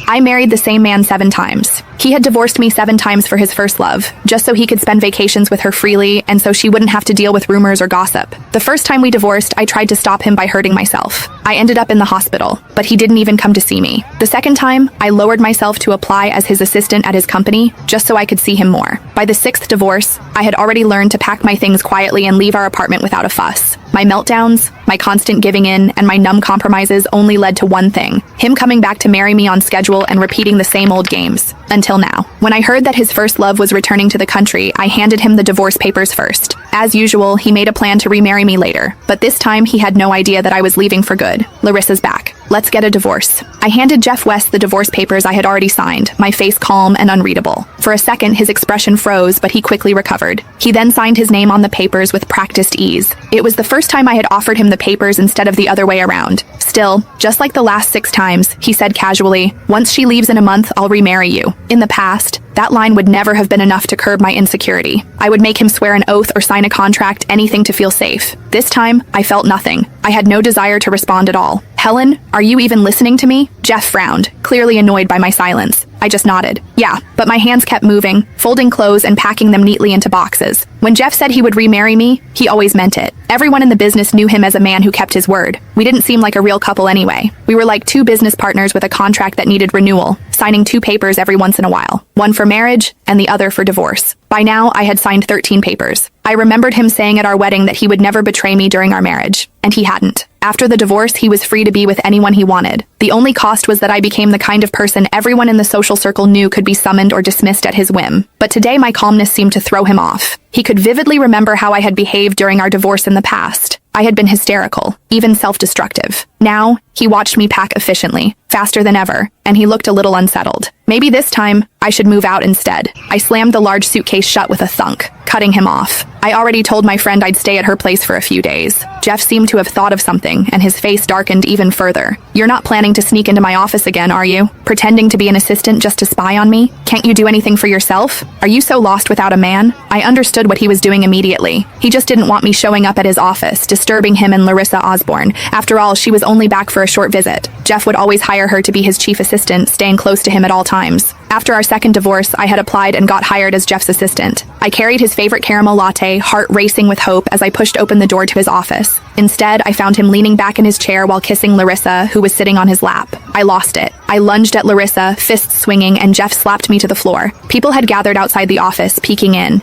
I married the same man 7 times. He had divorced me 7 times for his first love, just so he could spend vacations with her freely and so she wouldn't have to deal with rumors or gossip. The first time we divorced, I tried to stop him by hurting myself. I ended up in the hospital, but he didn't even come to see me. The second time, I lowered myself to apply as his assistant at his company, just so I could see him more. By the 6th divorce, I had already learned to pack my things quietly and leave our apartment without a fuss. My meltdowns, my constant giving in, and my numb compromises only led to one thing: him coming back to marry me on schedule and repeating the same old games. Until now. When I heard that his first love was returning to the country, I handed him the divorce papers first. As usual, he made a plan to remarry me later, but this time he had no idea that I was leaving for good. Larissa's back. Let's get a divorce. I handed Jeff West the divorce papers I had already signed, my face calm and unreadable. For a second, his expression froze, but he quickly recovered. He then signed his name on the papers with practiced ease. It was the first time I had offered him the papers instead of the other way around. Still, just like the last 6 times, he said casually, "Once she leaves in a month, I'll remarry you." In the past, that line would never have been enough to curb my insecurity. I would make him swear an oath or sign a contract, anything to feel safe. This time, I felt nothing. I had no desire to respond at all. "Helen, are you even listening to me?" Jeff frowned, clearly annoyed by my silence. I just nodded. Yeah, but my hands kept moving, folding clothes and packing them neatly into boxes. When Jeff said he would remarry me, he always meant it. Everyone in the business knew him as a man who kept his word. We didn't seem like a real couple anyway. We were like 2 business partners with a contract that needed renewal, signing 2 papers every once in a while. One for marriage and the other for divorce. By now, I had signed 13 papers. I remembered him saying at our wedding that he would never betray me during our marriage, and he hadn't. After the divorce, he was free to be with anyone he wanted. The only cost was that I became the kind of person everyone in the social circle knew could be summoned or dismissed at his whim. But today my calmness seemed to throw him off. He could vividly remember how I had behaved during our divorce in the past. I had been hysterical, even self-destructive. Now, he watched me pack efficiently, faster than ever, and he looked a little unsettled. Maybe this time, I should move out instead. I slammed the large suitcase shut with a thunk, cutting him off. I already told my friend I'd stay at her place for a few days. Jeff seemed to have thought of something, and his face darkened even further. "You're not planning to sneak into my office again, are you? Pretending to be an assistant just to spy on me? Can't you do anything for yourself? Are you so lost without a man?" I understood what he was doing immediately. He just didn't want me showing up at his office, disturbing him and Larissa Osborne. After all, she was only back for a short visit. Jeff would always hire her to be his chief assistant, staying close to him at all times. After our second divorce, I had applied and got hired as Jeff's assistant. I carried his favorite caramel latte, heart racing with hope as I pushed open the door to his office. Instead, I found him leaning back in his chair while kissing Larissa, who was sitting on his lap. I lost it. I lunged at Larissa, fists swinging, and Jeff slapped me to the floor. People had gathered outside the office, peeking in.